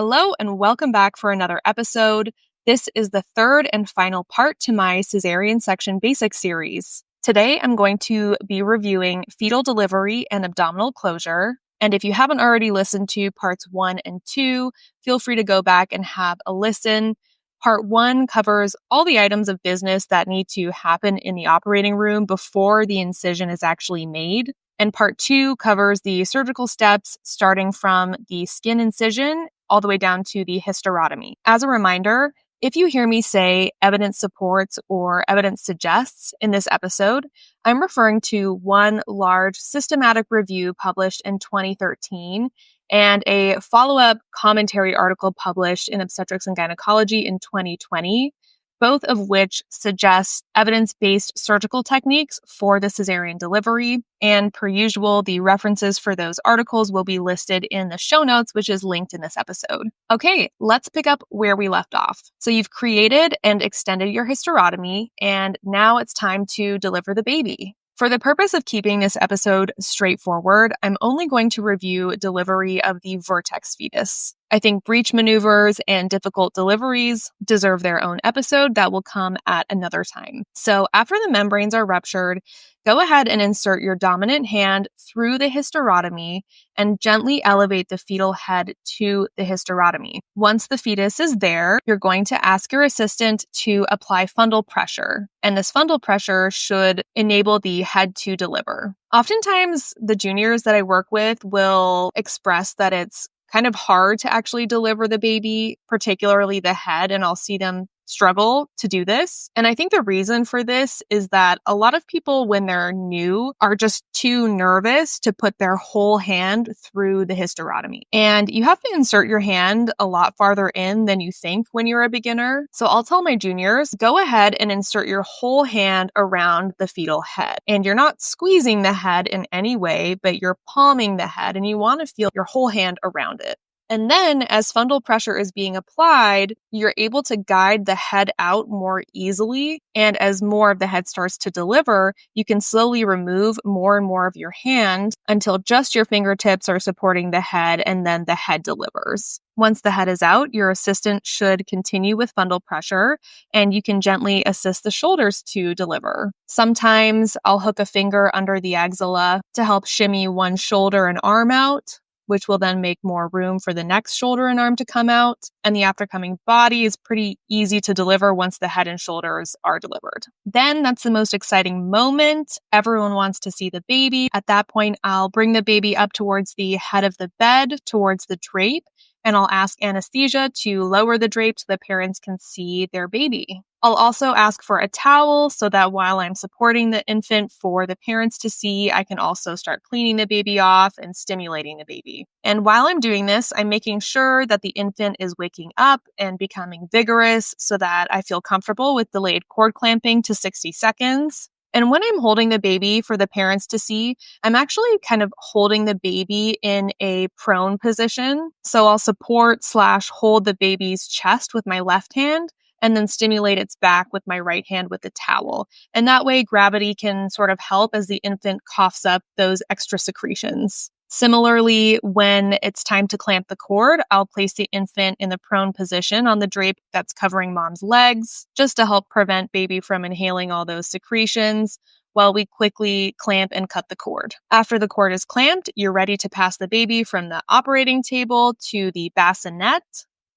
Hello and welcome back for another episode. This is the third and final part to my Cesarean section basics series. Today I'm going to be reviewing fetal delivery and abdominal closure. And if you haven't already listened to parts 1 and 2, feel free to go back and have a listen. Part 1 covers all the items of business that need to happen in the operating room before the incision is actually made. And part 2 covers the surgical steps starting from the skin incision all the way down to the hysterotomy. As a reminder, if you hear me say evidence supports or evidence suggests in this episode, I'm referring to one large systematic review published in 2013 and a follow-up commentary article published in Obstetrics and Gynecology in 2020, both of which suggest evidence-based surgical techniques for the cesarean delivery. And per usual, the references for those articles will be listed in the show notes, which is linked in this episode. Okay, let's pick up where we left off. So you've created and extended your hysterotomy, and now it's time to deliver the baby. For the purpose of keeping this episode straightforward, I'm only going to review delivery of the vertex fetus. I think breech maneuvers and difficult deliveries deserve their own episode that will come at another time. So after the membranes are ruptured, go ahead and insert your dominant hand through the hysterotomy and gently elevate the fetal head to the hysterotomy. Once the fetus is there, you're going to ask your assistant to apply fundal pressure. And this fundal pressure should enable the head to deliver. Oftentimes, the juniors that I work with will express that it's kind of hard to actually deliver the baby, particularly the head, and I'll see them struggle to do this. And I think the reason for this is that a lot of people, when they're new, are just too nervous to put their whole hand through the hysterotomy. And you have to insert your hand a lot farther in than you think when you're a beginner. So I'll tell my juniors, go ahead and insert your whole hand around the fetal head. And you're not squeezing the head in any way, but you're palming the head, and you want to feel your whole hand around it. And then as fundal pressure is being applied, you're able to guide the head out more easily. And as more of the head starts to deliver, you can slowly remove more and more of your hand until just your fingertips are supporting the head, and then the head delivers. Once the head is out, your assistant should continue with fundal pressure, and you can gently assist the shoulders to deliver. Sometimes I'll hook a finger under the axilla to help shimmy one shoulder and arm out, which will then make more room for the next shoulder and arm to come out. And the aftercoming body is pretty easy to deliver once the head and shoulders are delivered. Then that's the most exciting moment. Everyone wants to see the baby. At that point, I'll bring the baby up towards the head of the bed, towards the drape, and I'll ask anesthesia to lower the drape so the parents can see their baby. I'll also ask for a towel so that while I'm supporting the infant for the parents to see, I can also start cleaning the baby off and stimulating the baby. And while I'm doing this, I'm making sure that the infant is waking up and becoming vigorous so that I feel comfortable with delayed cord clamping to 60 seconds. And when I'm holding the baby for the parents to see, I'm actually kind of holding the baby in a prone position. So I'll support/hold the baby's chest with my left hand, and then stimulate its back with my right hand with the towel. And that way gravity can sort of help as the infant coughs up those extra secretions. Similarly, when it's time to clamp the cord, I'll place the infant in the prone position on the drape that's covering mom's legs, just to help prevent baby from inhaling all those secretions, while we quickly clamp and cut the cord. After the cord is clamped, you're ready to pass the baby from the operating table to the bassinet,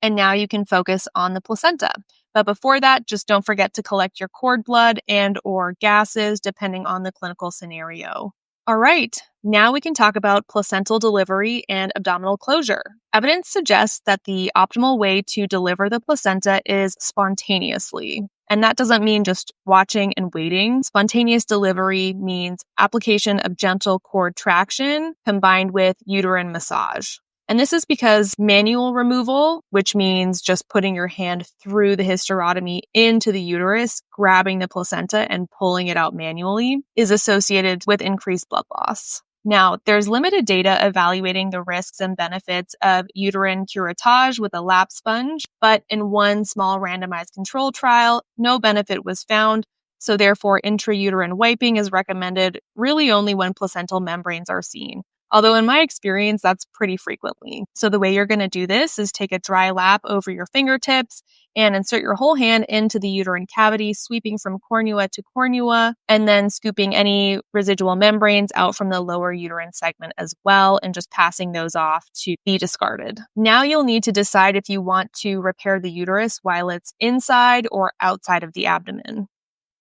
and now you can focus on the placenta. But before that, just don't forget to collect your cord blood and/or gases, depending on the clinical scenario. All right, now we can talk about placental delivery and abdominal closure. Evidence suggests that the optimal way to deliver the placenta is spontaneously. And that doesn't mean just watching and waiting. Spontaneous delivery means application of gentle cord traction combined with uterine massage. And this is because manual removal, which means just putting your hand through the hysterotomy into the uterus, grabbing the placenta and pulling it out manually, is associated with increased blood loss. Now, there's limited data evaluating the risks and benefits of uterine curettage with a lap sponge, but in one small randomized control trial, no benefit was found. So therefore, intrauterine wiping is recommended really only when placental membranes are seen. Although in my experience, that's pretty frequently. So the way you're going to do this is take a dry lap over your fingertips and insert your whole hand into the uterine cavity, sweeping from cornua to cornua, and then scooping any residual membranes out from the lower uterine segment as well, and just passing those off to be discarded. Now you'll need to decide if you want to repair the uterus while it's inside or outside of the abdomen.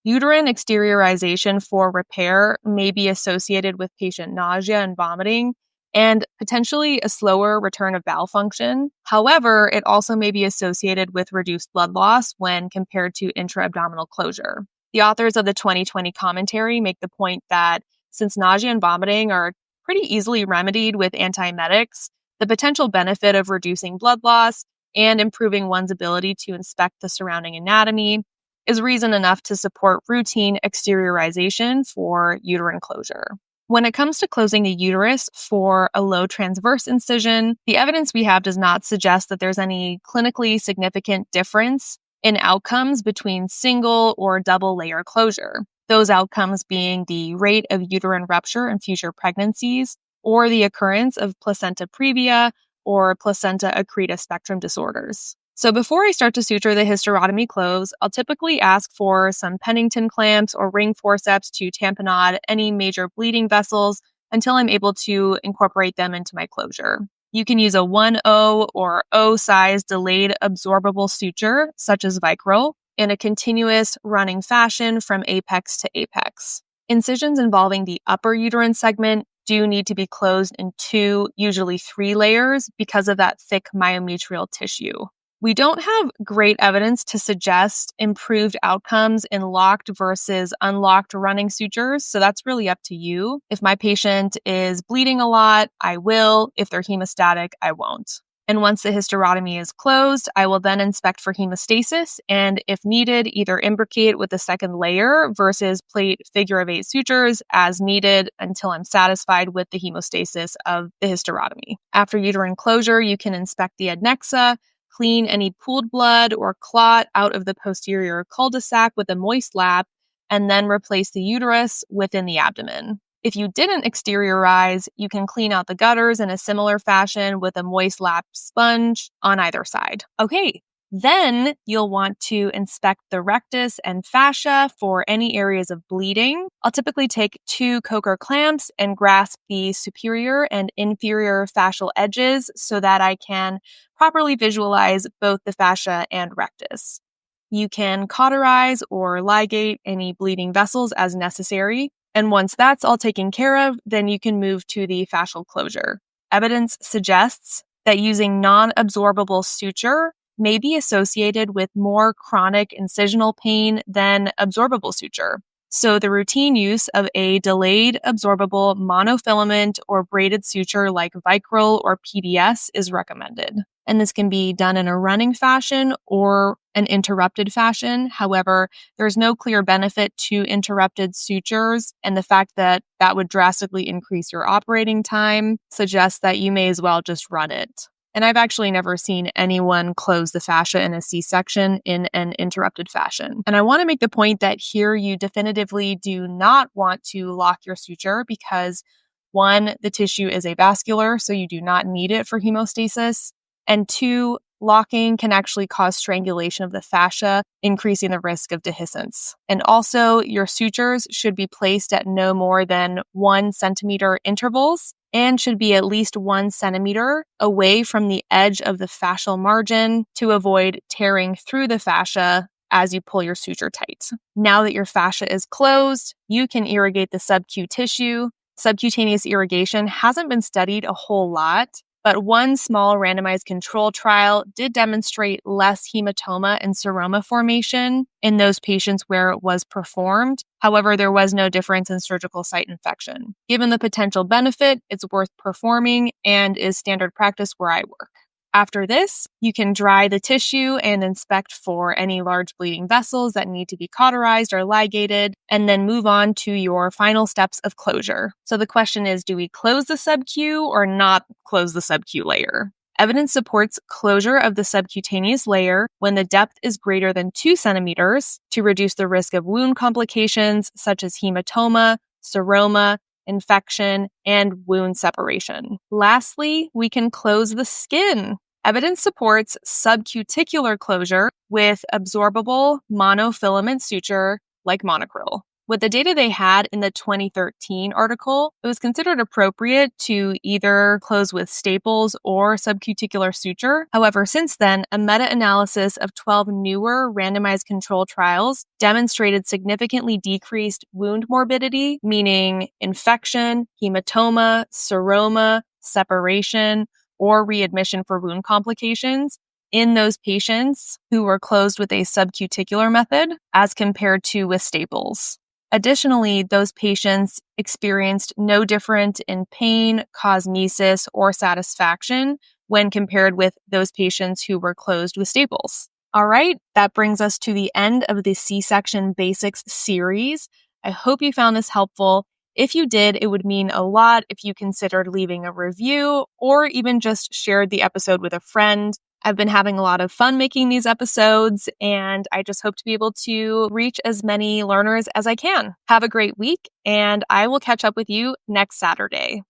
Uterine exteriorization for repair may be associated with patient nausea and vomiting, and potentially a slower return of bowel function. However, it also may be associated with reduced blood loss when compared to intra-abdominal closure. The authors of the 2020 commentary make the point that since nausea and vomiting are pretty easily remedied with antiemetics, the potential benefit of reducing blood loss and improving one's ability to inspect the surrounding anatomy is reason enough to support routine exteriorization for uterine closure. When it comes to closing the uterus for a low transverse incision, the evidence we have does not suggest that there's any clinically significant difference in outcomes between single or double layer closure. Those outcomes being the rate of uterine rupture in future pregnancies or the occurrence of placenta previa or placenta accreta spectrum disorders. So before I start to suture the hysterotomy close, I'll typically ask for some Pennington clamps or ring forceps to tamponade any major bleeding vessels until I'm able to incorporate them into my closure. You can use a 1O or O size delayed absorbable suture, such as Vicryl, in a continuous running fashion from apex to apex. Incisions involving the upper uterine segment do need to be closed in 2, usually 3 layers because of that thick myometrial tissue. We don't have great evidence to suggest improved outcomes in locked versus unlocked running sutures, so that's really up to you. If my patient is bleeding a lot, I will. If they're hemostatic, I won't. And once the hysterotomy is closed, I will then inspect for hemostasis and, if needed, either imbricate with a second layer versus plate figure of 8 sutures as needed until I'm satisfied with the hemostasis of the hysterotomy. After uterine closure, you can inspect the adnexa, clean any pooled blood or clot out of the posterior cul-de-sac with a moist lap, and then replace the uterus within the abdomen. If you didn't exteriorize, you can clean out the gutters in a similar fashion with a moist lap sponge on either side. Okay, then you'll want to inspect the rectus and fascia for any areas of bleeding. I'll typically take 2 Coker clamps and grasp the superior and inferior fascial edges so that I can properly visualize both the fascia and rectus. You can cauterize or ligate any bleeding vessels as necessary. And once that's all taken care of, then you can move to the fascial closure. Evidence suggests that using non-absorbable suture may be associated with more chronic incisional pain than absorbable suture. So the routine use of a delayed absorbable monofilament or braided suture like Vicryl or PDS is recommended. And this can be done in a running fashion or an interrupted fashion. However, there's no clear benefit to interrupted sutures, and the fact that that would drastically increase your operating time suggests that you may as well just run it. And I've actually never seen anyone close the fascia in a C-section in an interrupted fashion. And I want to make the point that here you definitively do not want to lock your suture because 1, the tissue is avascular, so you do not need it for hemostasis. And 2, locking can actually cause strangulation of the fascia, increasing the risk of dehiscence. And also, your sutures should be placed at no more than 1 centimeter intervals and should be at least 1 centimeter away from the edge of the fascial margin to avoid tearing through the fascia as you pull your suture tight. Now that your fascia is closed, you can irrigate the subcu tissue. Subcutaneous irrigation hasn't been studied a whole lot, but 1 small randomized control trial did demonstrate less hematoma and seroma formation in those patients where it was performed. However, there was no difference in surgical site infection. Given the potential benefit, it's worth performing and is standard practice where I work. After this, you can dry the tissue and inspect for any large bleeding vessels that need to be cauterized or ligated, and then move on to your final steps of closure. So the question is, do we close the subcu or not close the subcu layer? Evidence supports closure of the subcutaneous layer when the depth is greater than 2 centimeters to reduce the risk of wound complications such as hematoma, seroma, infection, and wound separation. Lastly, we can close the skin. Evidence supports subcuticular closure with absorbable monofilament suture like monocryl. With the data they had in the 2013 article, it was considered appropriate to either close with staples or subcuticular suture. However, since then, a meta-analysis of 12 newer randomized control trials demonstrated significantly decreased wound morbidity, meaning infection, hematoma, seroma, separation, or readmission for wound complications in those patients who were closed with a subcuticular method as compared to with staples. Additionally, those patients experienced no difference in pain, cosmesis, or satisfaction when compared with those patients who were closed with staples. All right, that brings us to the end of the C-section Basics series. I hope you found this helpful. If you did, it would mean a lot if you considered leaving a review or even just shared the episode with a friend. I've been having a lot of fun making these episodes, and I just hope to be able to reach as many learners as I can. Have a great week, and I will catch up with you next Saturday.